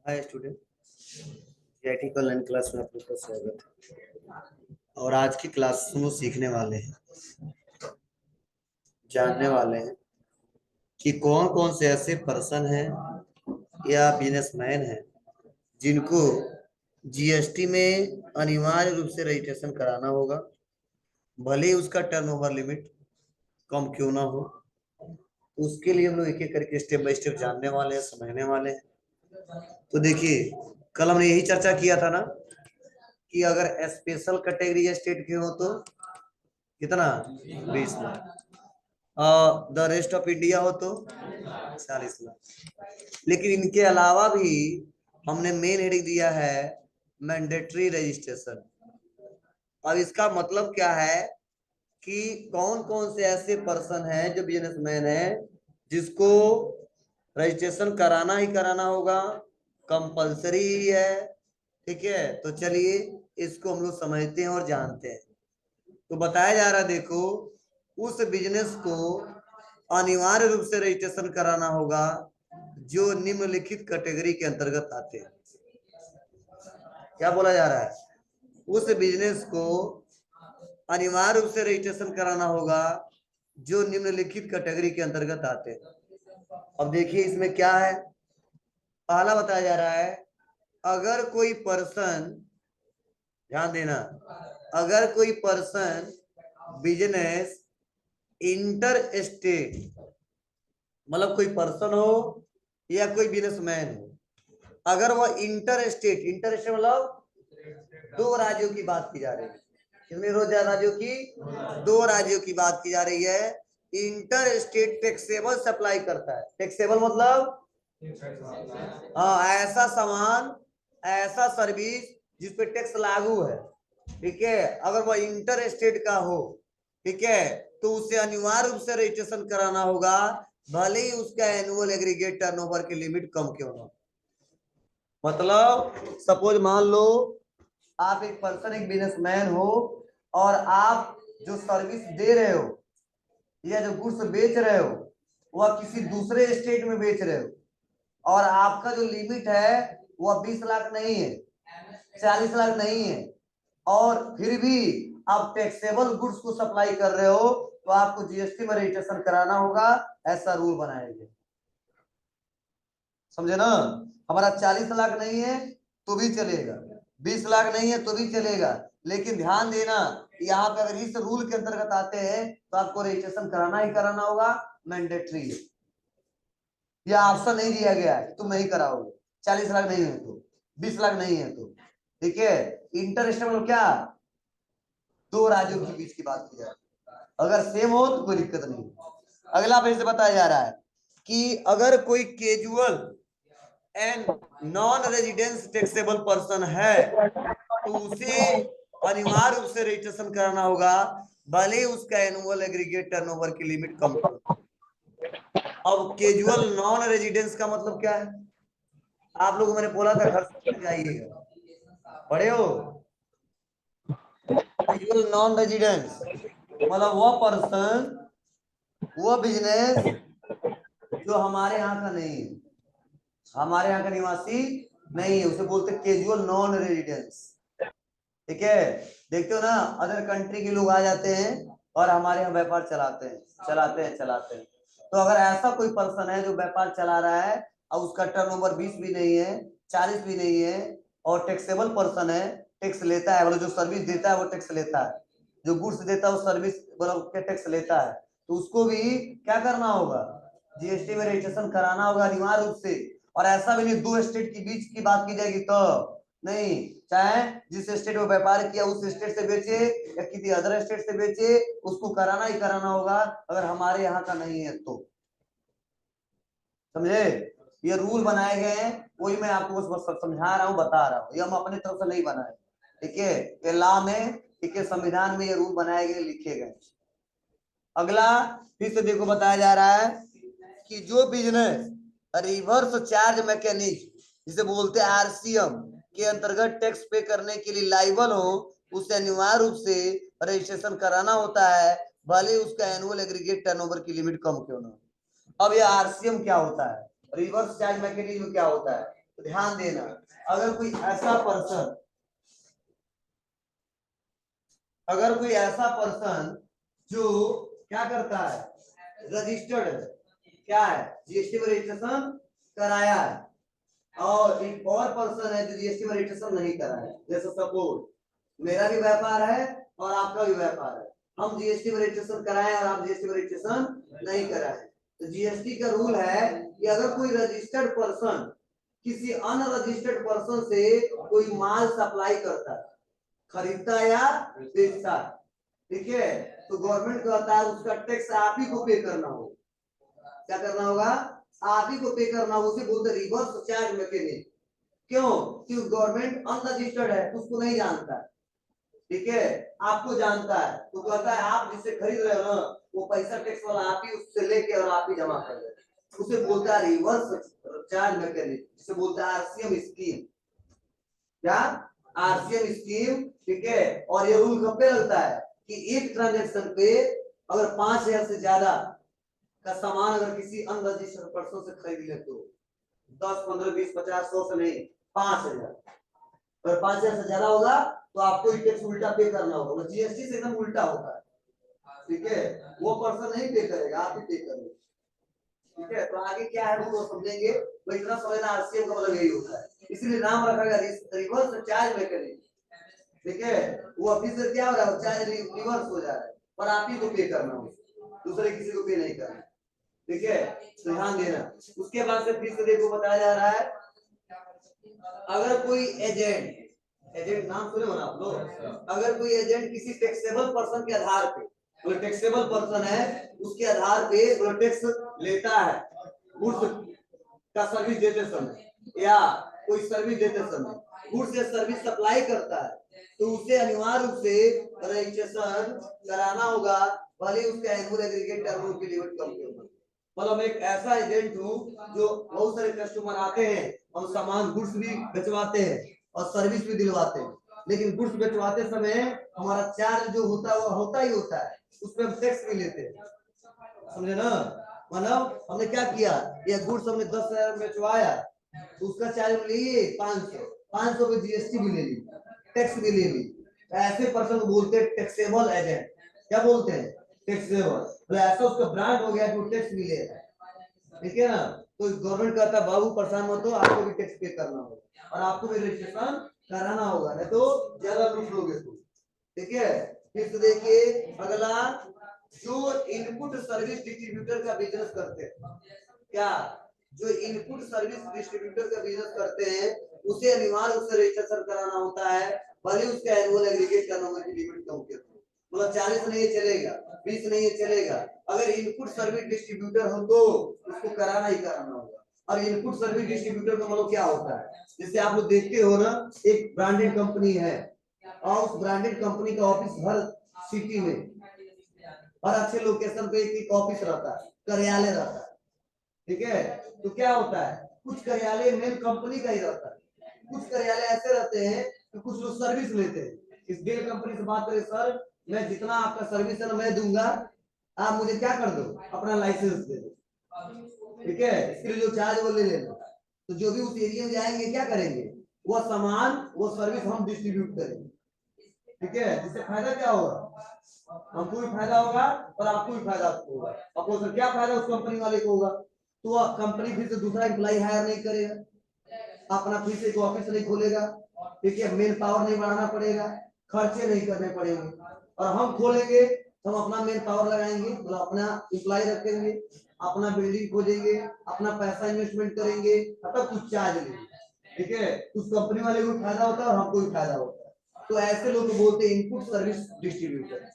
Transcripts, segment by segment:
Hi student, IT का online class में आप लोग का स्वागत है। और आज की क्लास में वो सीखने वाले हैं, जानने वाले हैं कि कौन कौन से ऐसे पर्सन हैं या बिजनेसमैन हैं जिनको जीएसटी में अनिवार्य रूप से रजिस्ट्रेशन कराना होगा, भले ही उसका टर्नओवर लिमिट कम क्यों ना हो। तो उसके लिए हम लोग एक एक करके स्टेप बाय स्टेप जानने वाले हैं, समझने वाले हैं। तो देखिए, कल हमने यही चर्चा किया था ना कि अगर स्पेशल कैटेगरी या स्टेट के हो तो कितना 20 lakh, the rest of India हो तो 40 लाख। लेकिन इनके अलावा भी हमने मेन हेडिंग दिया है मैंडेटरी रजिस्ट्रेशन। अब इसका मतलब क्या है कि कौन कौन से ऐसे पर्सन हैं जो बिजनेसमैन हैं जिसको रजिस्ट्रेशन कराना ही कराना होगा, कंपलसरी ही है। ठीक है, तो चलिए इसको हम लोग समझते हैं और जानते हैं। तो बताया जा रहा है, देखो, उस बिजनेस को अनिवार्य रूप से रजिस्ट्रेशन कराना होगा जो निम्नलिखित कैटेगरी के अंतर्गत आते हैं। क्या बोला जा रहा है? उस बिजनेस को अनिवार्य रूप से रजिस्ट्रेशन कराना होगा जो निम्नलिखित कैटेगरी के अंतर्गत आते हैं। अब देखिए इसमें क्या है। पहला बताया जा रहा है, अगर कोई पर्सन, ध्यान देना, अगर कोई पर्सन बिजनेस इंटर स्टेट, मतलब कोई पर्सन हो या कोई बिजनेसमैन हो, अगर वह इंटर स्टेट मतलब दो राज्यों की बात की जा रही है, कितने राज्यों की? दो राज्यों की बात की जा रही है। इंटर स्टेट टैक्सेबल सप्लाई करता है। टैक्सेबल मतलब हाँ, ऐसा सामान, ऐसा सर्विस जिस पे टैक्स लागू है। ठीक है, अगर वह इंटर स्टेट का हो, ठीक है, तो उसे अनिवार्य रूप से रजिस्ट्रेशन कराना होगा, भले ही उसका एनुअल एग्रीगेट टर्नओवर की लिमिट कम क्यों ना। मतलब सपोज मान लो आप एक पर्सन, एक बिजनेसमैन हो और आप जो सर्विस दे रहे हो या जो गुड्स बेच रहे हो वह किसी दूसरे स्टेट में बेच रहे हो और आपका जो लिमिट है वह 20 लाख नहीं है, 40 लाख नहीं है, और फिर भी आप टैक्सेबल गुड्स को सप्लाई कर रहे हो तो आपको जीएसटी में रजिस्ट्रेशन कराना होगा। ऐसा रूल बनाया गया, समझे ना? हमारा 40 लाख नहीं है तो भी चलेगा, 20 लाख नहीं है तो भी चलेगा, लेकिन ध्यान देना यहाँ पे अगर इस रूल के अंतर्गत आते हैं तो आपको रजिस्ट्रेशन कराना ही कराना होगा, मैंडेटरी है। यह ऑप्शन नहीं दिया गया है तुम नहीं कराओगे, 40 लाख नहीं है तो, 20 लाख नहीं है तो। ठीक है, इंटरेस्ट मतलब क्या? दो राज्यों के बीच की बात की जाए, अगर सेम हो तो कोई दिक्कत नहीं। अगला पेज से बताया जा रहा है कि अगर कोई casual and non residence taxable person है तो उसे अनिवार्य रूप से रजिस्ट्रेशन कराना होगा, भले ही उसका एनुअल एग्रीगेट टर्नओवर की लिमिट कम हो। अब कैजुअल नॉन रेजिडेंस का मतलब क्या है? आप लोगों, मैंने बोला था घर से जाइएगा, पढ़े हो? कैजुअल नॉन रेजिडेंस मतलब वह पर्सन, वह बिजनेस जो हमारे यहाँ का नहीं है, हमारे यहाँ का निवासी नहीं है, उसे बोलते कैजुअल नॉन रेजिडेंस। ठीक है, देखते हो ना, अदर कंट्री के लोग आ जाते हैं और हमारे यहाँ व्यापार चलाते हैं। तो अगर ऐसा कोई पर्सन है जो व्यापार चला रहा है और उसका टर्नओवर 20 भी नहीं है, 40 भी नहीं है, और टैक्सेबल पर्सन है, टैक्स लेता है, मतलब जो सर्विस देता है वो टैक्स लेता है, जो गुड्स देता है वो सर्विस मतलब टैक्स लेता है, तो उसको भी क्या करना होगा? जीएसटी में रजिस्ट्रेशन कराना होगा अनिवार्य रूप से। और ऐसा भी नहीं दो स्टेट के बीच की बात की जाएगी तो नहीं, चाहे जिस स्टेट में व्यापार किया उस स्टेट से बेचे या किसी अदर स्टेट से बेचे, उसको कराना ही कराना होगा अगर हमारे यहाँ का नहीं है तो। समझे? ये रूल बनाए गए हैं, वही मैं आपको बस समझा रहा हूँ, बता रहा हूँ, ये हम अपने तरफ से नहीं बनाए। ठीक है, ये लॉ में, ठीक है, संविधान में ये रूल बनाए गए, लिखे गए। अगला फिर से देखो, बताया जा रहा है कि जो बिजनेस रिवर्स चार्ज मैकेनिज्म, जिसे बोलते हैं आरसीएम, के अंतर्गत टैक्स पे करने के लिए लाइबल हो, उसे अनिवार्य रूप से रजिस्ट्रेशन कराना होता है, भले उसका एनुअल एग्रीगेट टर्नओवर की लिमिट कम क्यों ना हो। अब ये आरसीएम क्या होता है, रिवर्स चार्ज मैकेनिज्म क्या होता है, तो ध्यान देना, अगर कोई ऐसा पर्सन जो क्या करता है, रजिस्टर्ड क्या है, जीएसटी में रजिस्ट्रेशन कराया है, और एक और पर्सन है जो जीएसटी में रजिस्ट्रेशन नहीं कराया है, जैसे सपोज मेरा भी व्यापार है और आपका भी व्यापार है, हम जीएसटी में रजिस्ट्रेशन कराए और आप जीएसटी में रजिस्ट्रेशन नहीं कराए, तो जीएसटी का रूल है कि अगर कोई रजिस्टर्ड पर्सन किसी अनरजिस्टर्ड पर्सन से कोई माल सप्लाई करता है, खरीदता या बेचता, ठीक है, तो गवर्नमेंट कहता है उसका टैक्स आप ही को पे करना होगा। क्या करना होगा, आप ही को पे करना होगा, उसे बोलते रिवर्स चार्ज मैकेनिज्म। क्यों, क्योंकि गवर्नमेंट अनरजिस्टर्ड है, उसको नहीं जानता है, ठीक है, आपको जानता है, तो कहता है आप जिससे खरीद रहे हो ना वो पैसा टैक्स वाला आप ही उससे लेके और आप ही जमा कर दे, उसे बोलता है रिवर्स चार्ज मैकेनिज्म, जिसे बोलता है आरसीएम स्कीम। क्या, आरसीएम स्कीम, ठीक है। और ये रूल कब पे लगता है कि एक ट्रांजेक्शन पे अगर 5,000 से ज्यादा का सामान अगर किसी अनरजिस्टर्ड पर्सन से खरीद ले, तो 10, 15, 20, 50, 100 से नहीं, 5,000, अगर 5,000 से ज्यादा होगा तो आपको टैक्स उल्टा पे करना होगा, जीएसटी से एकदम उल्टा होता है, ठीक है, वो पर्सन नहीं पे करेगा, आप ही पे करेंगे, ठीक है। तो आगे क्या है वो समझेंगे, तो इतना समझना आरसीएम का मतलब यही होता है, इसलिए नाम रखा गया रिवर्स चार्ज मैकेनिज्म, ठीक है। वो ऑफिसर क्या हो रहा है, चार्ज रिवर्स हो जा रहा है, पर आप ही को पे करना हो, दूसरे किसी को पे नहीं करना, ठीक है, तो ध्यान देना। उसके बाद से फिर से देखो बताया जा रहा है, अगर कोई एजेंट नाम सुने हो ना आप लोग, अगर कोई एजेंट किसी टैक्सेबल पर्सन के आधार पे, कोई टैक्सेबल पर्सन है उसके आधार पे वो टैक्स लेता है, गुड्स का सर्विस देते समय या कोई सर्विस देते समय गुड्स या सर्विस सप्लाई करता है, तो उसे अनिवार्य रूप से रजिस्ट्रेशन कराना होगा, भले उसका एनुअल एग्रीगेट टर्नओवर की लिमिट कम हो। मतलब एक ऐसा एजेंट हूँ जो बहुत सारे कस्टमर आते हैं, हम सामान गुड्स भी बेचवाते हैं और सर्विस भी दिलवाते हैं, लेकिन गुड्स बेचवाते समय हमारा चार्ज जो होता है वो होता ही होता है, उस पर हम टैक्स भी लेते हैं, समझे ना। मतलब हमने क्या किया, ये गुड्स हमने 10,000 में बेचवाया, तो उसका चार्ज लिए 500 पे जीएसटी भी ले ली, टैक्स भी ले ली, ऐसे पर्सन को बोलते हैं टैक्सेबल एजेंट। क्या बोलते हैं, टैक्सेबल, तो ऐसा उसका ब्रांड हो गया कि वो टैक्स भी ले रहा है, ठीक है ना। तो गवर्नमेंट कहता है बाबू परेशान मत हो, आपको भी टैक्स पे करना होगा और आपको भी रजिस्ट्रेशन कराना होगा, नहीं तो ज्यादा लूट लोगे तुम, ठीक है। फिर तो देखिए अगला, जो इनपुट सर्विस डिस्ट्रीब्यूटर का बिजनेस करते हैं, क्या, जो इनपुट सर्विस डिस्ट्रीब्यूटर का बिजनेस करते हैं उसे अनिवार्य रूप से रजिस्ट्रेशन कराना होता है, भले उसका एनुअल एग्रीगेट टर्नओवर की लिमिट कम हो, मतलब 40 नहीं चलेगा, 20 नहीं चलेगा, अगर इनपुट सर्विस डिस्ट्रीब्यूटर हो तो उसको कराना ही कराना होगा। और इनपुट सर्विस डिस्ट्रीब्यूटर का मतलब क्या होता है, जैसे आप लोग देखते हो ना, एक ब्रांडेड कंपनी है और उस ब्रांडेड कंपनी का ऑफिस हर सिटी में, हर अच्छे लोकेशन पे एक ऑफिस रहता है, कार्यालय रहता है, ठीक है। तो क्या होता है, कुछ कार्यालय मेन कंपनी का ही रहता है, कुछ कार्यालय ऐसे रहते हैं कि कुछ लोग सर्विस लेते हैं, इस डेल कंपनी से बात करें, सर मैं जितना आपका सर्विस है ना मैं दूंगा, आप मुझे क्या कर दो, अपना लाइसेंस दे दो, ठीक है, इसके लिए जो चार्ज वो ले लेना, तो जो भी उस एरिया में जाएंगे क्या करेंगे, वो सामान वो सर्विस हम डिस्ट्रीब्यूट करेंगे, ठीक है, जिससे फायदा क्या होगा, हमको भी फायदा होगा और आपको भी फायदा होगा। आपको सर क्या फायदा उस कंपनी वाले को होगा, तो वह कंपनी फिर से दूसरा एम्प्लॉय हायर नहीं करेगा, अपना फिर से ऑफिस नहीं खोलेगा, ठीक है, मेन पावर नहीं बढ़ाना पड़ेगा, खर्चे नहीं करने पड़ेंगे, और हम खोलेंगे तो हम अपना मेन पावर लगाएंगे, मतलब अपना एम्प्लॉय रखेंगे, अपना बिल्डिंग खोजेंगे, अपना पैसा इन्वेस्टमेंट करेंगे, तब कुछ चार्ज लेंगे, ठीक है, उस कंपनी वाले को फायदा होता है और हमको भी फायदा होता है। तो ऐसे लोग बोलते हैं इनपुट सर्विस डिस्ट्रीब्यूटर,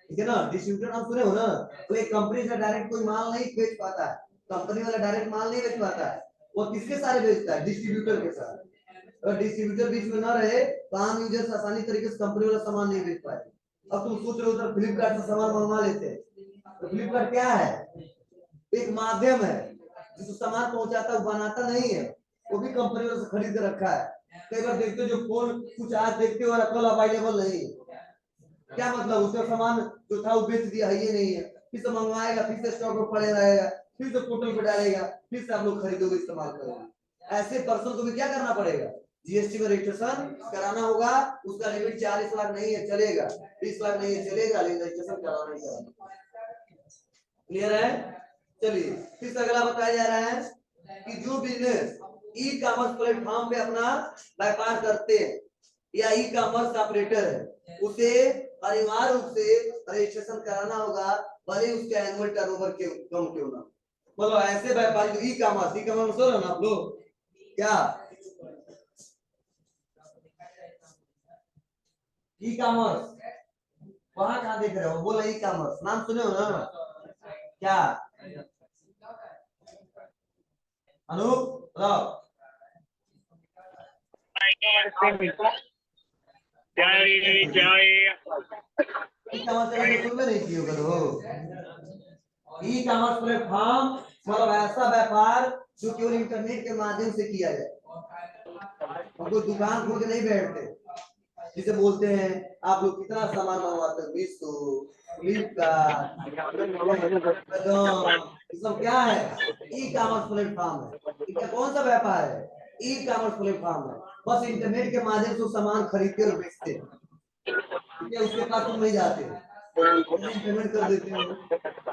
ठीक है ना। डिस्ट्रीब्यूटर आप सुने हो ना, तो एक कंपनी से डायरेक्ट कोई माल नहीं बेच पाता है, कंपनी वाला डायरेक्ट माल नहीं बेच पाता है, वो किसके सारे बेचता है, डिस्ट्रीब्यूटर के साथ। अगर डिस्ट्रीब्यूटर बीच में ना रहे तो आम यूजर्स आसानी तरीके से कंपनी वाला सामान नहीं बेच पाए। अब तुम सोच रहे हो उधर फ्लिपकार्ट से सामान मंगवा लेते हैं, तो फ्लिपकार्ट क्या है, एक माध्यम है, जिसको सामान पहुंचाता है, बनाता नहीं है, वो भी कंपनी वाले से खरीद कर रखा है। कई बार देखते हो जो फोन कुछ आज देखते हो और कल अवेलेबल नहीं है, क्या मतलब, उसका सामान जो था वो बेच दिया है, ये नहीं है, फिर से मंगवाएगा, फिर से स्टॉक में पड़े रहेगा, फिर से पोर्टल पे डालेगा, फिर से आप लोग खरीदोगे इस्तेमाल करोगे, ऐसे पर्सन को भी क्या करना पड़ेगा, जीएसटी में रजिस्ट्रेशन कराना होगा। उसका लिमिट 40 लाख नहीं है चलेगा, 30 लाख नहीं है चलेगा, लेकिन रजिस्ट्रेशन कराना ही कराना। क्लियर है? चलिए फिर अगला बताया जा रहा है कि जो बिजनेस ई कॉमर्स प्लेटफॉर्म पे अपना व्यापार करते हैं या ई कॉमर्स ऑपरेटर है, उसे अनिवार्य रूप से रजिस्ट्रेशन कराना होगा, भले उसके एनुअल टर्नओवर के कम क्यों ना। मतलब ऐसे व्यापारी जो ई कॉमर्स हो ना आप लोग क्या ई कॉमर्स वहां कहाँ देख रहे हो, बोला ई कॉमर्स नाम सुने हो ना क्या अनु बताओ। ई कॉमर्स प्लेटफॉर्म मतलब ऐसा व्यापार जो केवल इंटरनेट के माध्यम से किया जाए, हम कोई दुकान खोल के नहीं बैठते। जिसे बोलते हैं आप लोग कितना सामान मंगवाते हो, मीशो, फ्लिपकार्ट, सब क्या है, ई कॉमर्स प्लेटफॉर्म है। इनका कौन सा व्यापार है, ई कॉमर्स प्लेटफॉर्म है। बस इंटरनेट के माध्यम से सामान खरीदते और बेचते हैं, ठीक है। उसके पास तुम नहीं जाते, पेमेंट कर देते हो,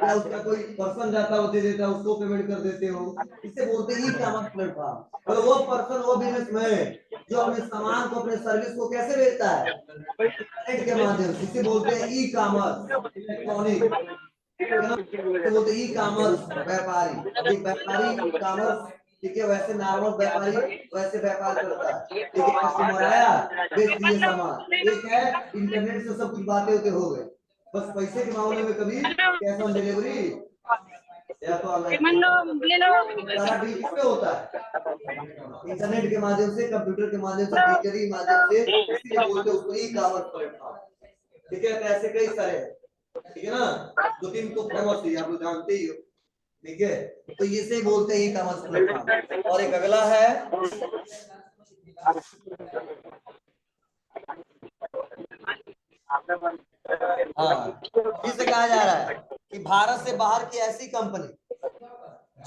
या उसका कोई पर्सन जाता है वो दे देता है, उसको पेमेंट कर देते हो। इसे बोलते हैं ई कॉमर्स प्लेटफॉर्म। और वो पर्सन वो बिजनेसमैन जो अपने सामान को अपने सर्विस को कैसे बेचता है, इंटरनेट के माध्यम से, इसे बोलते हैं ई कॉमर्स इलेक्ट्रॉनिक, बोलते हैं ई कॉमर्स व्यापारी। एक व्यापारी ई कॉमर्स, ठीक है, वैसे नॉर्मल व्यापारी वैसे व्यापार करता है, ठीक है। कस्टमर आया बेच दिए सामान, एक है इंटरनेट से सब कुछ बातें होते हो गए। बस पैसे के मामले में कभी कैश ऑन डिलीवरी या तो ऑनलाइन सारा डील किस पे होता है, इंटरनेट के माध्यम से, कंप्यूटर के माध्यम से, डिजिटली माध्यम से, इसलिए बोलते हैं उसको ई कॉमर्स प्लेटफॉर्म, ठीक है। तो ऐसे कई सारे, ठीक है ना, दो तीन तो फेमस है आप लोग जानते ही हो, ठीक है। तो इसे बोलते हैं ई कॉमर्स प्लेटफॉर्म। और एक अगला है हाँ, जिसे कहा जा रहा है कि भारत से बाहर की ऐसी कंपनी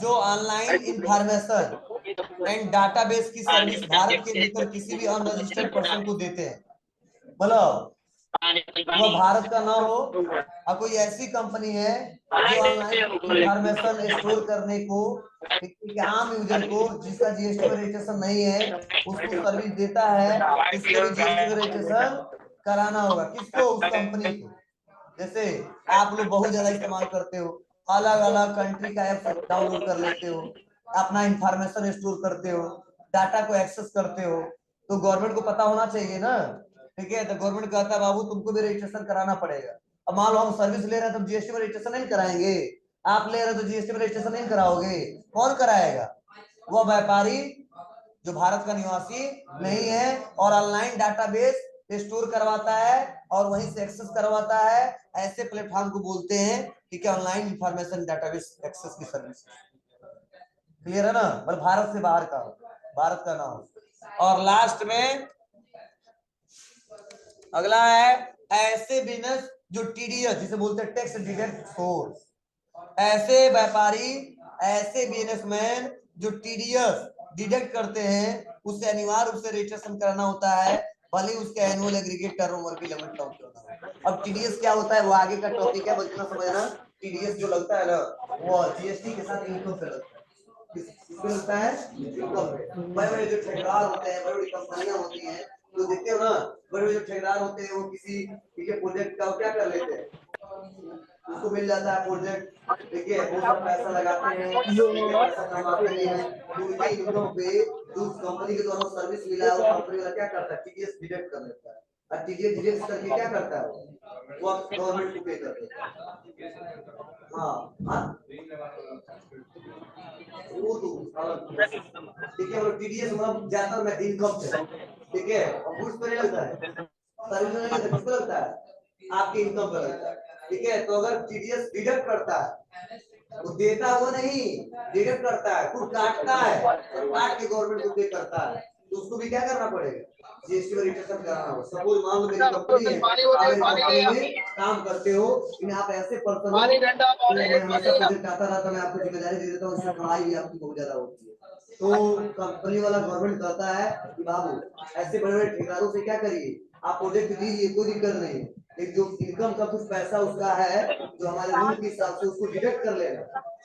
जो ऑनलाइन इंफॉर्मेशन एंड डाटाबेस की सर्विस भारत के भीतर किसी भी अनरजिस्टर्ड पर्सन को देते हैं, मतलब वो भारत का ना हो और कोई ऐसी कंपनी है जो ऑनलाइन इंफॉर्मेशन स्टोर करने को आम यूजर को, जिसका जीएसटी में रजिस्ट्रेशन नहीं है, उसको सर्विस देता है, इसको भी जीएसटी में रजिस्ट्रेशन कराना होगा। किसको, उस कंपनी को। जैसे आप लोग बहुत ज्यादा इस्तेमाल करते हो, अलग अलग कंट्री का ऐप डाउनलोड कर लेते हो, अपना इंफॉर्मेशन स्टोर करते हो, डाटा को एक्सेस करते हो, तो गवर्नमेंट को पता होना चाहिए ना, ठीक है। तो गवर्नमेंट कहता है बाबू तुमको भी रजिस्ट्रेशन कराना पड़ेगा। अब मान लो हम सर्विस ले रहे हैं तो जीएसटी में रजिस्ट्रेशन नहीं कराएंगे, आप ले रहे हो तो जीएसटी में रजिस्ट्रेशन नहीं कराओगे, कौन कराएगा, वो व्यापारी जो भारत का निवासी नहीं है और ऑनलाइन डाटाबेस स्टोर करवाता है और वहीं से एक्सेस करवाता है, ऐसे प्लेटफॉर्म को बोलते हैं, ठीक है, ऑनलाइन इंफॉर्मेशन डाटाबेस एक्सेस की सर्विस। क्लियर है ना, मतलब भारत से बाहर का, भारत का ना हो। और लास्ट में अगला है ऐसे बिजनेस जो टीडीएस, जिसे बोलते हैं टैक्स डिडक्ट सोर्स, ऐसे व्यापारी, ऐसे बिजनेसमैन जो टीडीएस डिडक्ट करते हैं, उससे अनिवार्य रूप से रजिस्ट्रेशन करना होता है, भले उसके एनुअल एग्रीगेट टर्नओवर की लिमिट कम क्यों ना हो। अब टीडीएस क्या होता है वो आगे का टॉपिक है, बस इतना समझना। टीडीएस जो लगता है ना वो जीएसटी के साथ इनकम पे लगता है, किसपे लगता है, इनकम पे। बड़े बड़े जो ठेकेदार होते हैं, बड़ी बड़ी कंपनियां होती हैं, तो देखते हो ना, बड़े बड़े जो ठेकेदार होते हैं वो किसी प्रोजेक्ट का क्या कर लेते हैं, उसको मिल जाता है प्रोजेक्ट, देखिए वो सब पैसा लगाते हैं, पैसा कमाते हैं, उनके इनकम पे जो कंपनी के द्वारा सर्विस मिला है वो कंपनी वाला क्या करता है, टीडीएस डिडक्ट कर लेता है। और टीडीएस डिडक्ट करके क्या करता है वो गवर्नमेंट को पे कर देता है। हाँ हाँ वो तो ठीक है, और टीडीएस मतलब ज्यादा में इनकम से, ठीक है, और गुड्स पे नहीं लगता है, सर्विस में नहीं लगता, किस पे लगता है, आपके इनकम पे लगता है, ठीक है। तो अगर टीडीएस डिडक्ट करता है, वो देता वो नहीं, डिडक्ट करता है, खुद काटता है, काट के गवर्नमेंट को पे करता है, तो उसको भी क्या करना पड़ेगा, जीएसटी में रजिस्ट्रेशन कराना होगा। सपोज मान लो मेरी कंपनी है, आप मेरी कंपनी में काम करते हो, आप ऐसे पर्सन हो, हमेशा प्रोजेक्ट आता रहता, मैं आपको जिम्मेदारी दे देता हूँ, इससे कमाई भी आपकी बहुत ज्यादा होती है, तो कंपनी वाला गवर्नमेंट कहता है कि बाबू ऐसे बड़े बड़े ठेकेदारों से क्या करिए, आप प्रोजेक्ट दीजिए, कोई दिक्कत नहीं है, लेकिन जो इनकम का कुछ पैसा उसका है जो हमारे रूल के हिसाब से उसको डिडक्ट कर लेना,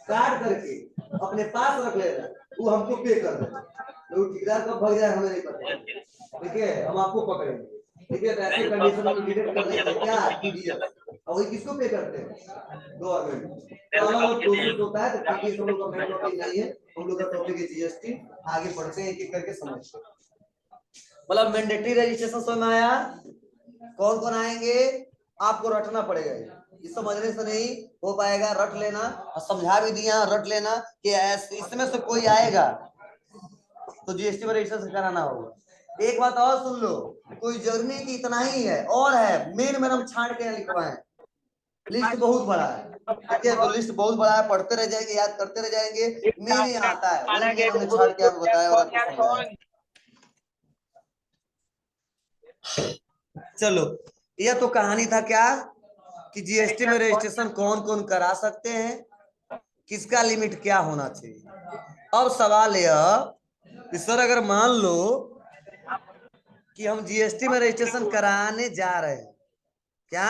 काट करके अपने पास रख लेना, वो हमको पे कर देना। तो ठेकेदार कब भाग जाए हमें नहीं पता, ठीक है, हम आपको पकड़ेंगे, ठीक है। तो ऐसे कंडीशन में डिडक्ट कर देते हैं क्या, टीडीएस, और वही किसको पे करते हैं, गवर्नमेंट। तो अलग अलग प्रोसेस होता है, तो टीडीएस हम लोग का मेन टॉपिक नहीं है, हम लोग का टॉपिक है जीएसटी। आगे बढ़ते हैं एक एक करके समझते हैं। मतलब मैंडेटरी रजिस्ट्रेशन समझ में आया, कौन कौन आएंगे आपको रटना पड़ेगा, ये समझने से नहीं हो पाएगा, रट लेना, और समझा भी दिया रट लेना कि इसमें से कोई आएगा तो जीएसटी में रजिस्ट्रेशन कराना होगा। एक बात और सुन लो, कोई जरूरी नहीं कि इतना ही है, और है मेन हम छांट के लिखवाएं, लिस्ट बहुत बड़ा है, ठीक है। तो लिस्ट बहुत बड़ा है, पढ़ते रह जाएंगे, याद करते रह जाएंगे, मेन ही आता है, वही मेन हमने छांट के आपको बताया और आपको समझाया। चलो, यह तो कहानी था क्या कि जीएसटी में रजिस्ट्रेशन कौन कौन करा सकते हैं, किसका लिमिट क्या होना चाहिए। अब सवाल यह कि सर अगर मान लो कि हम जीएसटी में रजिस्ट्रेशन कराने जा रहे हैं, क्या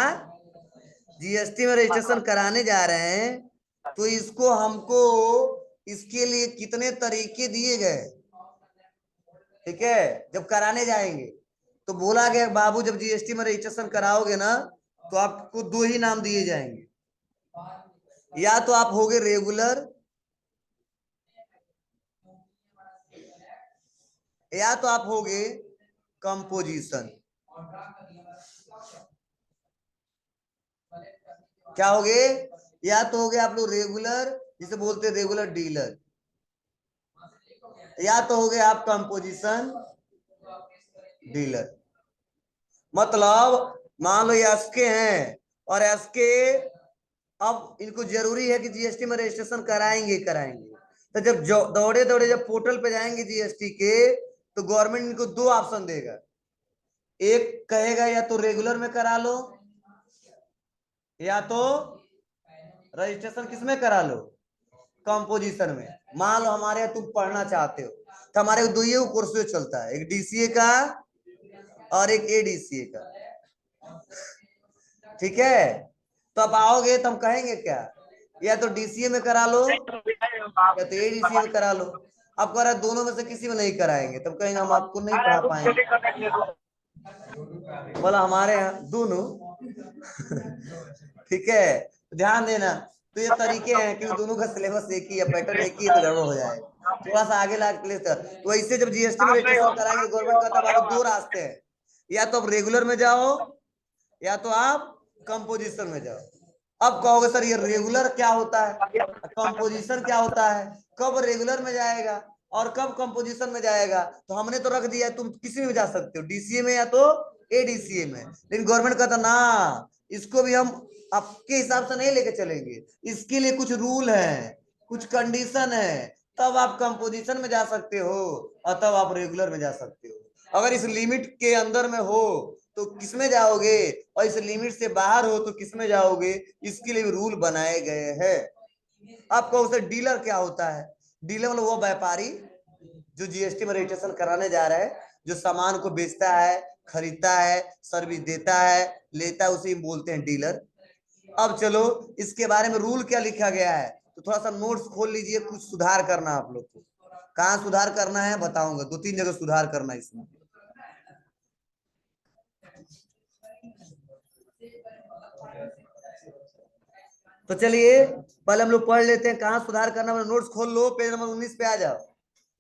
जीएसटी में रजिस्ट्रेशन कराने जा रहे हैं, तो इसको हमको इसके लिए कितने तरीके दिए गए, ठीक है। जब कराने जाएंगे तो बोला गया बाबू जब जीएसटी में रजिस्ट्रेशन कराओगे ना तो आपको दो ही नाम दिए जाएंगे, या तो आप होगे रेगुलर, या तो आप होगे कंपोजिशन। क्या होगे, या तो होगे आप लोग रेगुलर, जिसे बोलते हैं रेगुलर डीलर, या तो होगे आप कंपोजिशन डीलर। मतलब मान लो ये एसके हैं, और एसके अब इनको जरूरी है कि जीएसटी में रजिस्ट्रेशन कराएंगे कराएंगे, तो जब दौड़े दौड़े जब पोर्टल पे जाएंगे जीएसटी के, तो गवर्नमेंट इनको दो ऑप्शन देगा, एक कहेगा या तो रेगुलर में करा लो, या तो रजिस्ट्रेशन किसमें करा लो, कंपोजिशन में। मान लो हमारे यहाँ तुम पढ़ना चाहते हो, तो हमारे दो ही कोर्स चलता है, एक डीसीए का और एक एडीसीए का, ठीक है। तो अब आओगे तो हम कहेंगे क्या, या तो डीसीए में करा लो या तो एडीसीए में करा लो। अब कह रहा है दोनों में से किसी में नहीं कराएंगे, तब कहेंगे हम आपको नहीं पढ़ा पाएंगे, बोला हमारे यहाँ दोनों ठीक है। ध्यान देना, तो ये तरीके हैं कि दोनों का सिलेबस एक ही है, पैटर्न एक ही है, तो गड़बड़ हो जाएगा, थोड़ा सा आगे ला के तो ऐसे जब जीएसटी में रजिस्ट्रेशन कराएंगे गवर्नमेंट कहता है बाबू दो रास्ते हैं, या तो आप रेगुलर में जाओ या तो आप कंपोजिशन में जाओ। अब कहोगे सर ये रेगुलर क्या होता है, कंपोजिशन क्या होता है, कब रेगुलर में जाएगा और कब कंपोजिशन में जाएगा, तो हमने तो रख दिया तुम किसी में जा सकते हो, डीसीए में या तो एडीसीए में, लेकिन गवर्नमेंट कहता ना, इसको भी हम आपके हिसाब से नहीं लेके चलेंगे, इसके लिए कुछ रूल है, कुछ कंडीशन है, तब आप कंपोजिशन में जा सकते हो और तब आप रेगुलर में जा सकते हो। अगर इस लिमिट के अंदर में हो तो किसमें जाओगे, और इस लिमिट से बाहर हो तो किसमें जाओगे, इसके लिए रूल बनाए गए हैं। आप कहो सर डीलर क्या होता है, डीलर मतलब वो व्यापारी जो जीएसटी में रजिस्ट्रेशन कराने जा रहा है, जो सामान को बेचता है, खरीदता है, सर्विस देता है, लेता है, उसे बोलते हैं डीलर। अब चलो इसके बारे में रूल क्या लिखा गया है, तो थोड़ा सा नोट्स खोल लीजिए, कुछ सुधार करना आप लोग को, कहाँ सुधार करना है बताऊंगा, दो तीन जगह सुधार करना है इसमें। तो चलिए पहले हम लोग पढ़ लेते हैं कहाँ सुधार करना, नोट्स खोल लो, पेज नंबर 19 पे आ जाओ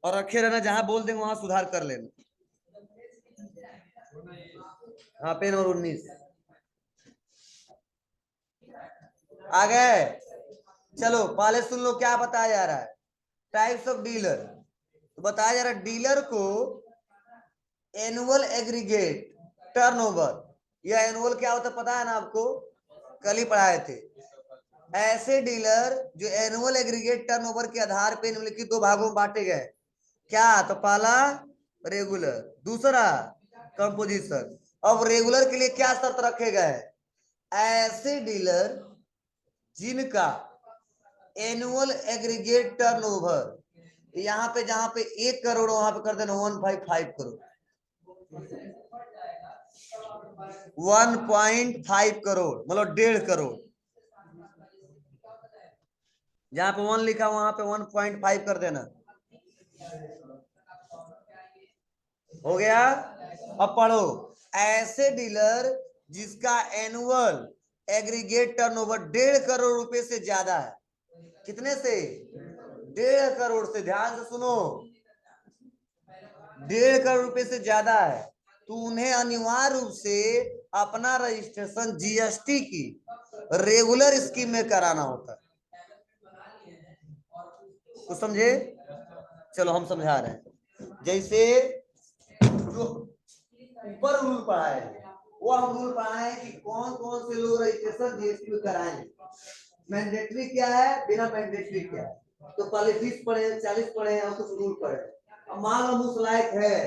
और रखे रहना, जहां बोल देंगे वहां सुधार कर लेना। हाँ पेज नंबर 19 आ गए। चलो पहले सुन लो क्या बताया जा रहा है, टाइप्स ऑफ डीलर। तो बताया जा रहा है डीलर को एनुअल एग्रीगेट टर्नओवर, यह एनुअल क्या होता है पता है ना आपको, कल ही पढ़ाए थे। ऐसे डीलर जो एनुअल एग्रीगेट टर्नओवर के आधार पर निम्नलिखित दो भागों में बांटे गए, क्या, तो पहला रेगुलर, दूसरा कंपोजिशन। अब रेगुलर के लिए क्या शर्त रखे गए, ऐसे डीलर जिनका एनुअल एग्रीगेट टर्नओवर यहाँ पे जहां पे 1 करोड़ वहां पे कर देना 1.5 करोड़, 1.5 करोड़ मतलब 1.5 करोड़। जहां पे 1 लिखा वहां पे 1.5 कर देना। हो गया। अब पढ़ो, ऐसे डीलर जिसका एनुअल एग्रीगेट टर्नओवर 1.5 करोड़ रुपए से ज्यादा है। कितने से? 1.5 करोड़ से। ध्यान से सुनो, 1.5 करोड़ रुपए से ज्यादा है तो उन्हें अनिवार्य रूप से अपना रजिस्ट्रेशन जीएसटी की रेगुलर स्कीम में कराना होता है। तो समझे? चलो हम समझा रहे हैं। जैसे जो ऊपर रूल पढ़ाए हैं वो हम रूल पढ़ाए कि कौन कौन से लोग रजिस्ट्रेशन जीएसटी में कराएंगे। मैंडेटरी क्या है, बिना मैंडेटरी क्या है। तो पहले 20 पढ़े, 40 पढ़े और कुछ रूल पढ़े। अब मान लो उस लायक है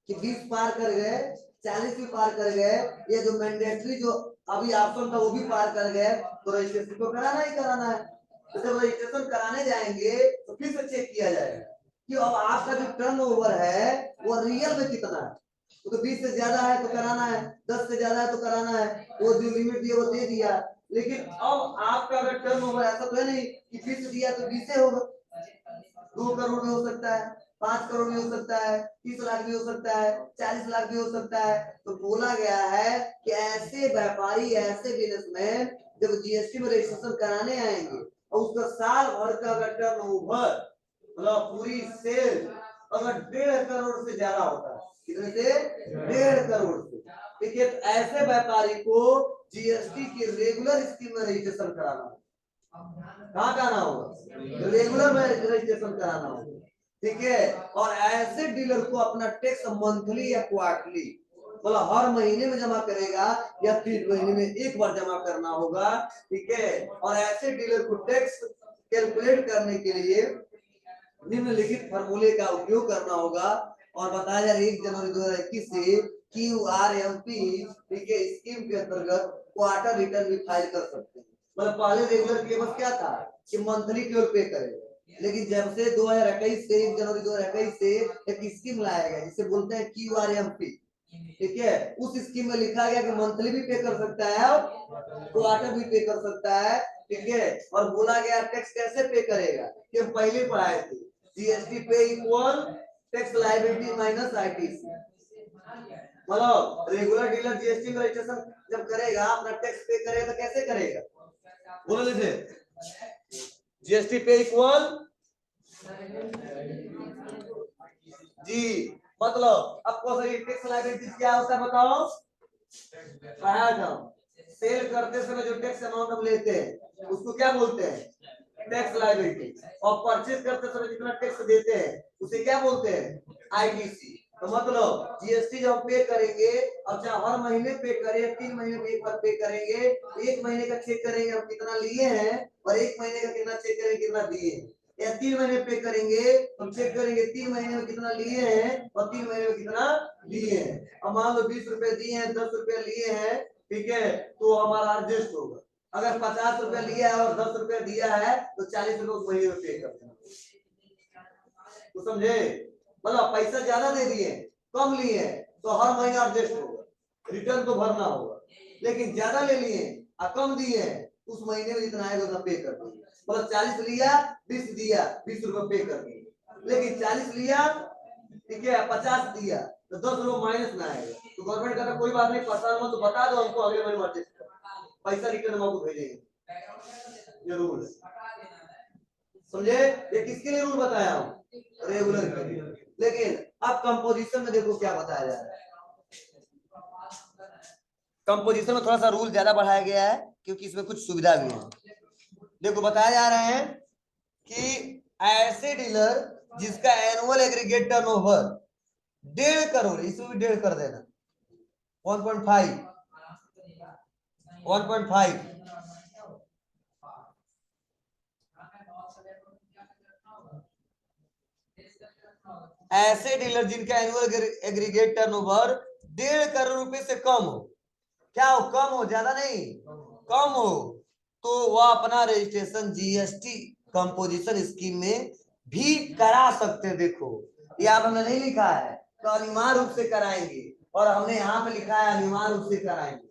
कि 20 पार कर गए, 40 भी पार कर गए, ये जो मैंडेटरी जो अभी ऑप्शन था वो भी पार कर गए, तो रजिस्ट्रेशन तो कराना ही कराना है। तो जब रजिस्ट्रेशन कराने जाएंगे तो फिर से चेक किया जाएगा कि अब आपका जो टर्नओवर है वो रियल में कितना है। तो 20 से ज्यादा है तो कराना है, 10 से ज्यादा है तो कराना है, वो जो लिमिट दिया वो दे दिया। लेकिन अब आपका अगर टर्नओवर ऐसा तो है नहीं कि 20 दिया तो 20 होगा, 2 करोड़ भी हो सकता है, 5 करोड़ भी हो सकता है, 30 लाख भी हो सकता है, 40 लाख भी हो सकता है। तो बोला गया है कि ऐसे व्यापारी, ऐसे बिजनेसमैन जब जीएसटी में रजिस्ट्रेशन कराने आएंगे और उसका साल भर का अगर टर्नओवर मतलब पूरी सेल अगर 1.5 करोड़ से ज्यादा होता है, कितने से? 1.5 करोड़ से, ठीक है, तो ऐसे व्यापारी को जीएसटी की रेगुलर स्कीम में रजिस्ट्रेशन कराना होगा। कहाँ कराना होगा? रेगुलर में रजिस्ट्रेशन कराना होगा, ठीक है। और ऐसे डीलर को अपना टैक्स मंथली या क्वार्टरली मतलब हर महीने में जमा करेगा या 3 महीने में एक बार जमा करना होगा, ठीक है। और ऐसे डीलर को टैक्स कैलकुलेट करने के लिए निम्नलिखित फार्मूले का उपयोग करना होगा। और बताया जा रहा है 1 जनवरी 2021 से QRMP, ठीक है, स्कीम के अंतर्गत क्वार्टर रिटर्न भी फाइल कर सकते हैं। मतलब पहले रेगुलर केवल क्या था कि मंथली केवल पे करेगा, लेकिन जब से 2021 से 1 जनवरी 2021 से एक स्कीम लाया गया जिसे बोलते हैं QRMP, ठीक है, उस स्कीम में लिखा गया कि मंथली भी पे कर सकता है और क्वार्टर भी पे कर सकता है, ठीक है। और बोला गया टैक्स कैसे पे करेगा कि हम पहले पढ़ाए थे, जीएसटी पे equal tax liability minus ITC. मतलब रेगुलर डीलर जीएसटी में रजिस्ट्रेशन जब करेगा अपना टैक्स पे करेगा तो कैसे करेगा, बोलो लीजिए, जीएसटी पे इक्वल जी, मतलब आपको सही टैक्स लायबिलिटी क्या होता है बताओ? पढ़ाया जाओ, सेल करते समय जो टैक्स अमाउंट हम लेते हैं उसको क्या बोलते हैं? Tax liability. और परचेज करते समय जितना टैक्स देते हैं उसे क्या बोलते हैं? आईटीसी। तो मतलब जीएसटी जब पे करेंगे, अब चाहे हर महीने पे करें, 3 महीने में एक बार पे करेंगे, 1 महीने का चेक करेंगे हम कितना लिए हैं और 1 महीने का कितना चेक करेंगे कितना दिए हैं, या 3 महीने पे करेंगे हम चेक करेंगे 3 महीने में कितना लिए हैं और 3 महीने में कितना लिए हैं। अब मान लो 20 रुपए दिए हैं, 10 रुपए लिए हैं, ठीक है, तो हमारा एडजस्ट होगा। अगर 50 रुपए लिया है और 10 रुपए दिया है तो 40 रुपए उस महीने में पे कर देना। तो समझे? मतलब पैसा ज्यादा दे दिए कम लिए तो हर महीना एडजस्ट होगा, रिटर्न तो भरना होगा। लेकिन ज्यादा ले लिए और कम दिए उस महीने में जितना आएगा उतना पे कर देंगे। मतलब 40 लिया 20 दिया 20 रुपए पे कर दिए, लेकिन 40 लिया, ठीक है, 50 दिया तो 10 रुपए माइनस ना आएगा। तो गवर्नमेंट कहता कोई बात नहीं, पता हो तो बता दो हमको, अगले महीने एडजस्ट कर पैसा रिटर्न हम आपको भेजेंगे जरूर। समझे? ये किसके लिए रूल बताया हूं? रेगुलर के लिए। लेकिन अब कंपोजिशन में देखो क्या बताया जा रहा है। कंपोजिशन में थोड़ा सा रूल ज्यादा बढ़ाया गया है क्योंकि इसमें कुछ सुविधा भी है। देखो बताया जा रहा है कि ऐसे डीलर जिसका एनुअल एग्रीगेट टर्नओवर 1.5 करोड़, इसमें भी 1.5 कर देना, 1.5 ऐसे डीलर जिनका एनुअल एग्रीगेट टर्नओवर 1.5 करोड़ रुपए से कम हो, क्या हो? कम हो, ज्यादा नहीं, कम हो, तो वह अपना रजिस्ट्रेशन जीएसटी कंपोजिशन स्कीम में भी करा सकते हैं। देखो ये आप हमने नहीं लिखा है तो अनिवार्य रूप से कराएंगे, और हमने यहाँ पे लिखा है अनिवार्य रूप से कराएंगे,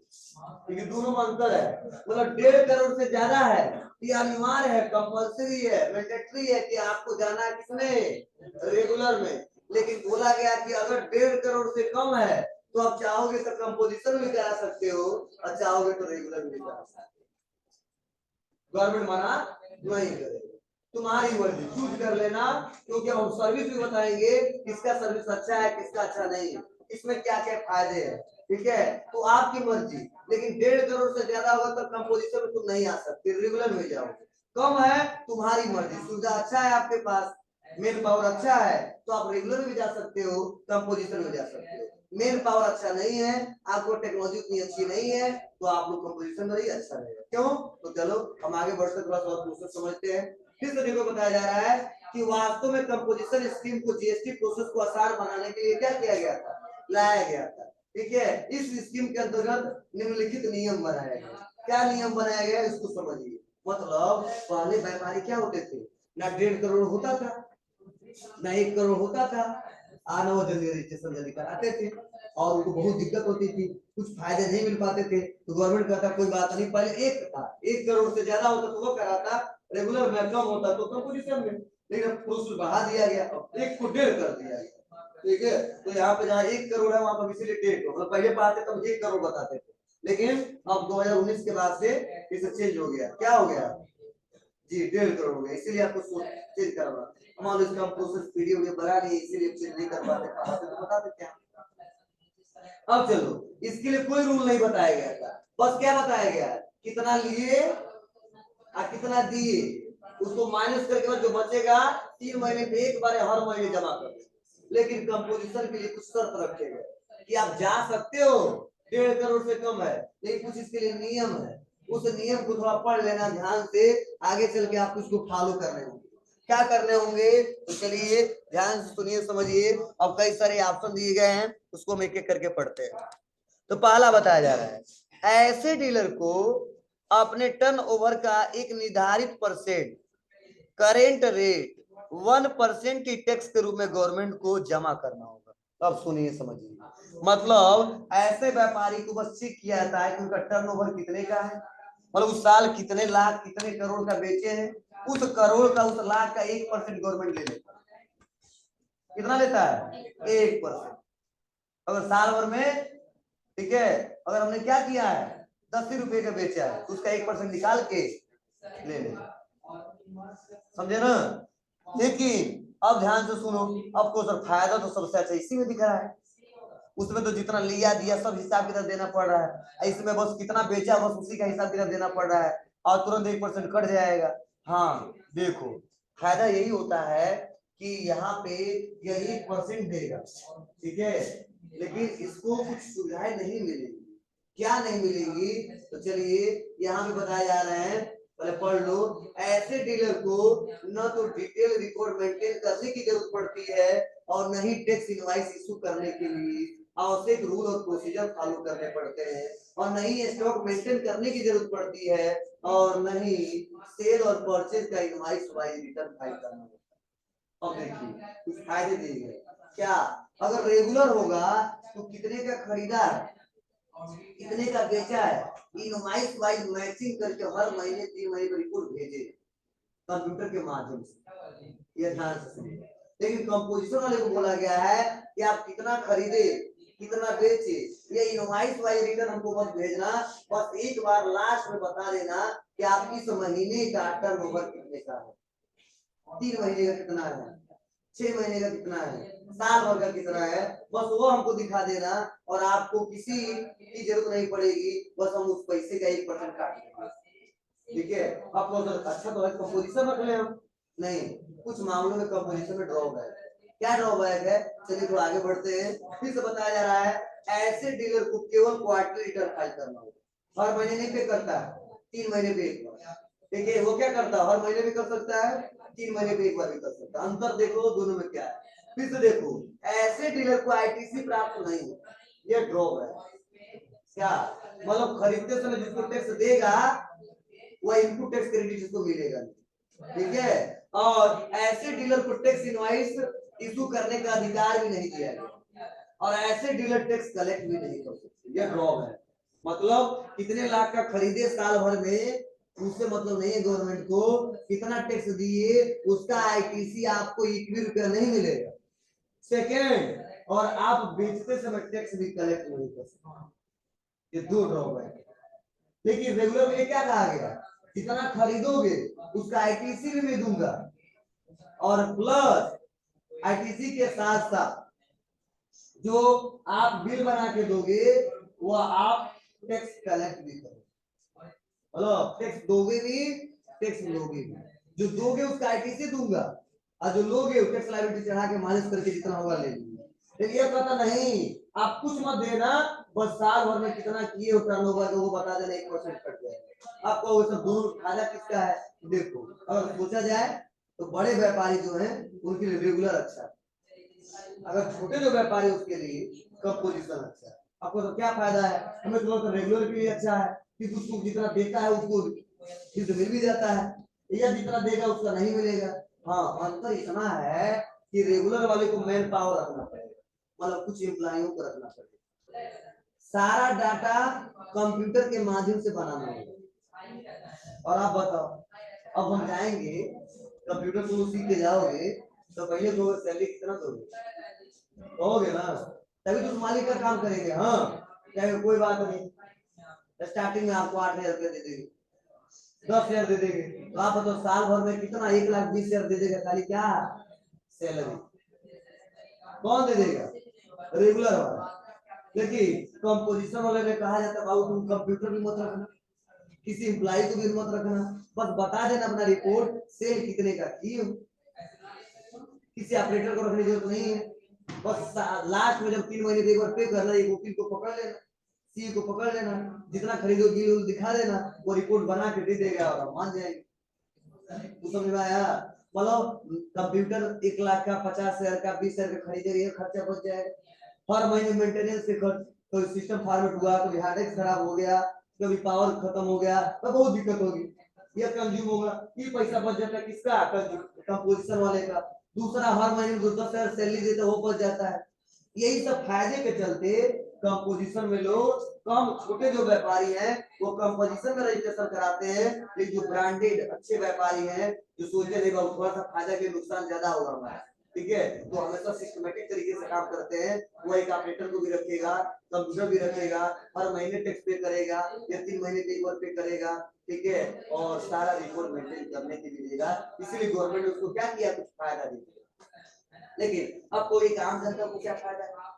क्योंकि दोनों में अंतर है। मतलब 1.5 करोड़ से ज्यादा है, ये अनिवार्य है, कंपल्सरी है, मैंडेटरी है कि आपको जाना है किसमें, रेगुलर में। लेकिन बोला गया कि अगर 1.5 करोड़ से कम है तो आप चाहोगे तो कंपोजिशन भी करा सकते हो, और चाहोगे तो रेगुलर भी करा सकते हो। गवर्नमेंट मना नहीं करेगा, तुम्हारी मर्जी, चूज कर लेना। क्योंकि हम सर्विस भी बताएंगे किसका सर्विस अच्छा है किसका अच्छा नहीं है, इसमें क्या क्या फायदे हैं, ठीक है। तो आपकी मर्जी, लेकिन 1.5 करोड़ से ज्यादा होगा तो कंपोजिशन में तुम नहीं आ सकते, रेगुलर में जाओगे। कम है तुम्हारी मर्जी, सुविधा अच्छा है आपके पास, मेन पावर अच्छा है तो आप रेगुलर में जा सकते हो, कंपोजिशन में जा सकते हो। मेन पावर अच्छा नहीं है, आपको टेक्नोलॉजी उतनी अच्छी नहीं है, तो आप लोग कंपोजिशन में ही अच्छा रहेगा। क्यों? तो चलो हम आगे बढ़ते थोड़ा सा और प्रोसेस समझते हैं। फिर से देखो बताया जा रहा है कि वास्तव में कंपोजिशन स्कीम को जीएसटी प्रोसेस को आसान बनाने के लिए क्या किया गया था, लाया गया था, ठीक है। इस स्कीम के अंतर्गत निम्नलिखित नियम बनाया गया। क्या नियम बनाया गया इसको समझिए। मतलब पहले व्यापारी क्या होते थे, ना 1.5 करोड़ होता था ना 1 करोड़ होता था, आना वो जल्दी रजिस्ट्रेशन जल्दी कराते थे और उनको बहुत दिक्कत होती थी, कुछ फायदे नहीं मिल पाते थे, तो गवर्नमेंट कहता कोई बात नहीं, पहले एक था, 1 करोड़ से ज्यादा होता तो वो कराता, रेगुलर में कम होता तो कंपोजिशन में। लेकिन प्रोसेस बढ़ा दिया गया, अब 1 को 1.5 कर दिया गया, ठीक है। तो यहाँ पे जहाँ 1 करोड़ है वहां पर इसीलिए 1.5 करोड़, मतलब पहले पाते तब 1 करोड़ बताते थे, लेकिन अब 2019 के बाद से इसे चेंज हो गया। क्या हो गया जी, 1.5 करोड़ हो गया, इसीलिए आपको चेंज करना। मान लो इसका प्रोसेस पीडी वीडियो बना नहीं, इसीलिए चेंज नहीं कर पाते, तो बता देते हैं। अब चलो, इसके लिए कोई रूल नहीं बताया गया था, बस क्या बताया गया, कितना लिए और कितना दिए, उसको माइनस करके जो बचेगा 3 महीने पे एक बार हर महीने जमा कर दो। लेकिन कंपोजिशन के लिए कुछ शर्त रखे गए कि आप जा सकते हो, 1.5 करोड़ से कम है, लेकिन कुछ इसके लिए नियम है, उस नियम को थोड़ा पढ़ लेना ध्यान से, आगे चल के आपको उसको फॉलो करने होंगे। क्या करने होंगे तो चलिए ध्यान से सुनिए समझिए। अब कई सारे ऑप्शन दिए गए हैं, उसको हम एक एक करके पढ़ते हैं। तो पहला बताया जा रहा है, ऐसे डीलर को अपने टर्नओवर का एक निर्धारित परसेंट करेंट रेट 1% की टैक्स के रूप में गवर्नमेंट को जमा करना होगा। अब सुनिए समझिए, मतलब ऐसे व्यापारी को बस चेक किया जाता है कि उनका टर्नओवर कितने का है, मतलब उस साल कितने लाख कितने करोड़ का बेचे हैं, उस करोड़ का उस लाख का 1% गवर्नमेंट ले लेता है। कितना लेता है 1%। अगर साल भर में, ठीक है, अगर हमने क्या किया है 10 रुपए का बेचा है तो उसका 1% निकाल के ले ले, समझे ना। लेकिन अब ध्यान से सुनो, अब को सर फायदा तो सबसे अच्छा इसी में दिख रहा है, उसमें तो जितना लिया दिया सब हिसाब किताब देना पड़ रहा है, इसमें बस कितना बेचा बस उसी का हिसाब किताब देना पड़ रहा है और तुरंत 1% कट जाएगा। हाँ देखो, फायदा यही होता है कि यहाँ पे यह 1% देगा, ठीक है, लेकिन इसको कुछ सुविधाएं नहीं मिलेगी। क्या नहीं मिलेगी तो चलिए यहाँ पे बताया जा रहा है, पहले पढ़ लो। ऐसे डीलर को न तो डिटेल रिकॉर्ड मेंटेन करने की जरूरत पड़ती है और न ही टैक्स इनवॉइस इशू करने के लिए आवश्यक रूल और प्रोसीजर फॉलो करने पड़ते हैं, और न ही स्टॉक मेंटेन करने की जरूरत पड़ती है, और न ही सेल और परचेज का इनवॉइस वाइज रिटर्न फाइल करना होता है। अब देखिए कुछ फायदे दिए गए, क्या अगर रेगुलर होगा तो कितने का खरीदा है कितने का बेचा है, इनवॉइस वाइज मैचिंग करके हर महीने 3 महीने का रिपोर्ट भेजे कंप्यूटर के माध्यम से, ये ध्यान से सुनिए। लेकिन कंपोजिशन वाले को बोला गया है कि आप कितना खरीदे कितना बेचे, ये इनवॉइस वाइज रिटर्न हमको बस भेजना, बस एक बार लास्ट में बता देना कि आप इस महीने का टर्नओवर कितने का है, 3 महीने का कितना है, 6 महीने का कितना है, साल भर का कितना है, बस वो हमको दिखा देना और आपको किसी की जरूरत नहीं पड़ेगी, बस हम उस पैसे का 1% काट देंगे, ठीक है। अब तो अच्छा तो है कंपोजिशन रख ले हम, नहीं कुछ मामलों में कंपोजिशन में ड्रॉबैक है। क्या ड्रॉबैक है, चलिए तो आगे बढ़ते हैं। फिर से बताया जा रहा है ऐसे डीलर को केवल क्वार्टरली रिटर्न फाइल करना होगा, हर महीने नहीं पे करता है, 3 महीने पे एक बार, ठीक है। वो क्या करता है हर महीने भी कर सकता है, 3 महीने पे एक बार भी कर सकता है, अंतर देखो दोनों में क्या है। फिर से देखो, ऐसे डीलर को आईटीसी प्राप्त नहीं होता, ये ड्रॉबैक। क्या मतलब खरीदते समय जिसको टैक्स देगा वह इनपुट टैक्स क्रेडिट इसको मिलेगा, ठीक है। और ऐसे डीलर को टैक्स इनवॉइस इशू करने का अधिकार भी नहीं दिया गया और ऐसे डीलर टैक्स कलेक्ट भी नहीं कर सकते। यह ड्रॉ है। मतलब कितने लाख का खरीदे साल भर में, उससे मतलब नहीं है गवर्नमेंट को कितना टैक्स दिए, उसका आईटीसी आपको 1 भी रुपया नहीं मिलेगा। सेकेंड, और आप बेचते समय टैक्स भी कलेक्ट नहीं कर सकते। ये 2 ड्रॉबैक है। लेकिन रेगुलर में क्या कहा गया, जितना खरीदोगे उसका आईटीसी भी मैं दूंगा और प्लस आईटीसी के साथ साथ जो आप बिल बना के दोगे वो आप टैक्स कलेक्ट भी करोगे। मतलब टैक्स दोगे भी, टैक्स लोगे भी। जो दोगे उसका आईटीसी दूंगा और जो लोगे टैक्स लायबिलिटी चढ़ा के माइनस करके जितना होगा ले लूंगा। लेकिन ये कहता नहीं, आप कुछ मत देना, बस साल भर में कितना किए हो टर्नओवर वो बता देना, 1% कट जाएगा। आपको वो सब दूर फायदा किसका है। देखो अगर सोचा जाए तो बड़े व्यापारी जो हैं उनके लिए रेगुलर अच्छा है, अगर छोटे जो व्यापारी उसके लिए कम पोजीशन अच्छा है। आपको तो क्या फायदा है, हमें तो रेगुलर के लिए अच्छा है कि उसको जितना देता है उसको तो मिल भी जाता है, या जितना देगा उसका नहीं मिलेगा। हाँ अंतर इतना है कि रेगुलर वाले को मैन पावर रखना पड़ेगा, मतलब कुछ एम्प्लॉइयों को रखना पड़ेगा, सारा डाटा कंप्यूटर के माध्यम से बनाना होगा। और आप बताओ, अब हम जाएंगे कंप्यूटर को सीख के जाओगे तो पहले तो सैलरी कितना दोगे, कहोगे ना, तभी तो मालिक का काम करेंगे। हाँ चाहे कोई बात नहीं, स्टार्टिंग में आपको 8,000 रुपया दे देंगे, 10,000 दे देंगे, तो आप तो साल भर में कितना 1,20,000 दे देगा खाली क्या सैलरी। कौन दे देगा, रेगुलर वाला। लेकिन कंपोजिशन वाले में कहा जाता है बाबू तुम कंप्यूटर भी मत रखना, किसी एम्प्लॉय को भी मत रखना, बस बता देना अपना रिपोर्ट सेल कितने का की हो, किसी ऑपरेटर को रखने की जरूरत नहीं है। बस लास्ट में जब 3 महीने एक बार पे करना, एक वकील को पकड़ लेना, सी को पकड़ लेना, जितना खरीदो बिल दिखा देना, वो रिपोर्ट बना के दे देगा और हम मान जाएंगे। तो समझ में आया। मतलब कंप्यूटर 1,00,000 का, 50,000 का, 20,000 का खरीदेगा, ये खर्चा बच जाएगा। हर महीने मेंटेनेंस के खर्च, तो सिस्टम फॉर्मेट हुआ, कभी हार्ड डिस्क खराब हो गया, कभी पावर खत्म हो गया, तो बहुत दिक्कत होगी, ये कंज्यूम होगा, ये पैसा बच जाता है किसका, कंपोजिशन वाले का। दूसरा हर महीने 10,000 सैलरी देते वो बच जाता है। यही सब फायदे के चलते कंपोजिशन में लोग कम, छोटे जो व्यापारी हैं वो कंपोजिशन में रजिस्ट्रेशन कराते हैं, लेकिन जो ब्रांडेड अच्छे व्यापारी हैं जो सोचते नहीं थोड़ा सा फायदा के नुकसान ज्यादा होगा हमारा, ठीक है, तो हमेशा सिस्टमेटिक तरीके से काम करते हैं। वो एक ऑपरेटर को भी रखेगा, कंप्यूटर भी रखेगा, हर महीने टैक्स पे करेगा या 3 महीने पे एक बार पे करेगा, ठीक है, और सारा रिपोर्ट मेंटेन करने के लिए देगा। इसीलिए गवर्नमेंट ने उसको क्या किया, कुछ फायदा दिया। लेकिन अब कोई आम जनता को क्या फायदा है,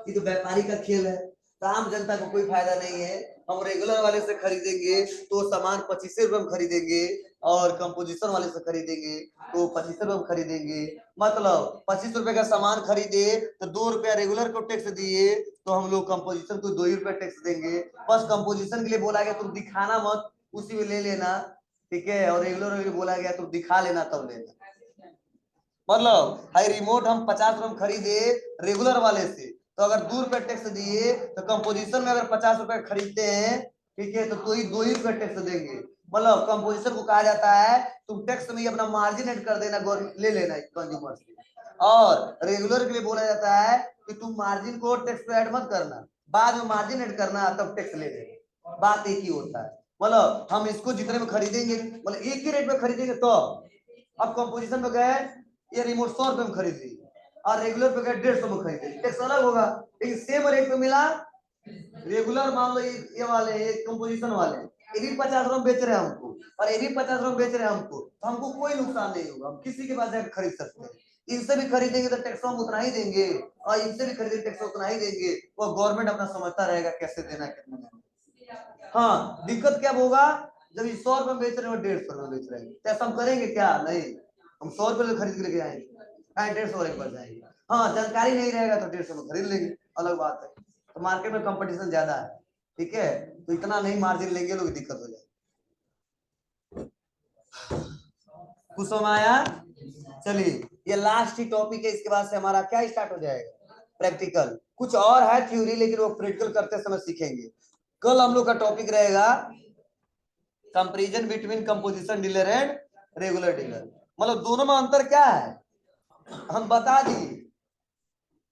ये तो व्यापारी का खेल है, तो आम जनता को कोई फायदा नहीं है। हम रेगुलर वाले से खरीदेंगे तो सामान 25 रुपए में खरीदेंगे और कंपोजिशन वाले से खरीदेंगे तो 25 रुपए में खरीदेंगे। मतलब 25 रुपए का सामान खरीदे तो 2 रुपया रेगुलर को टैक्स दिए, तो हम लोग कंपोजिशन को 2 ही रुपया टैक्स देंगे। बस कंपोजिशन के लिए बोला गया तुम दिखाना मत, उसी में ले लेना, ठीक है, और रेगुलर के लिए बोला गया तुम दिखा लेना तब लेना। मतलब हाई रिमोट हम 50 रुपए में खरीदे रेगुलर वाले से, तो अगर 2 रुपए टैक्स दिए, तो कंपोजिशन में अगर 50 रुपए खरीदते हैं, ठीक है, तो ही 2 ही रुपए टैक्स देंगे। मतलब कंपोजिशन को कहा जाता है तुम टैक्स में अपना मार्जिन ऐड कर देना, गवर्नमेंट ले लेना कंज्यूमर से। और रेगुलर के लिए बोला जाता है कि तुम मार्जिन को टैक्स पे ऐड मत करना, बाद में मार्जिन ऐड करना तब टैक्स ले लेना, बात एक ही होता है। मतलब हम इसको जितने में खरीदेंगे, मतलब एक ही रेट में खरीदेंगे, तो अब कंपोजिशन में गए ये रिमोट 100 रुपए में खरीद ली और रेगुलर पे गए 150 में खरीद ली, टैक्स अलग होगा, लेकिन सेम रेट पे मिला। रेगुलर मान लो ये वाले, ये कंपोजिशन वाले ये भी 50 रुपए बेच रहे हैं हमको और ये भी 50 रुपए बेच रहे हैं हमको, तो हमको कोई नुकसान नहीं होगा, हम किसी के पास जाकर खरीद सकते हैं। इनसे भी खरीदेंगे तो टैक्स हम उतना ही देंगे और इनसे भी खरीदेंगे टैक्स उतना ही देंगे, वो गवर्नमेंट अपना समझता रहेगा कैसे देना कितना देना। हाँ दिक्कत क्या होगा, जब ये 100 रुपए बेच रहे हो 150 रुपए बेच रहे हैं, टैक्स हम करेंगे क्या, नहीं, हम 100 रुपए खरीद के लेके आएंगे, 150 वाले पर जाएंगे। हाँ जानकारी नहीं रहेगा तो 150 में खरीद लेंगे, अलग बात है। तो मार्केट में कंपटीशन ज्यादा है, ठीक है, तो इतना नहीं मार्जिन लेंगे लोग, दिक्कत हो जाए। कुछ समझ आया। चलिए ये लास्ट ही टॉपिक है, इसके बाद से हमारा क्या स्टार्ट हो जाएगा, प्रैक्टिकल। कुछ और है थ्योरी, लेकिन वो प्रैक्टिकल करते समय सीखेंगे। कल हम लोग का टॉपिक रहेगा comparison between composition dealer and regular dealer. मतलब दोनों में अंतर क्या है हम बता दिए,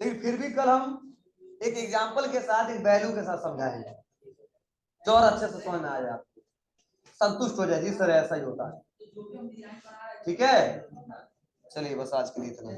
लेकिन फिर भी कल हम एक एग्जाम्पल के साथ, एक वैल्यू के साथ समझाएंगे जो और अच्छे से समझ में आ जाए, संतुष्ट हो जाए जी सर ऐसा ही होता है। ठीक है, चलिए बस आज के लिए इतना।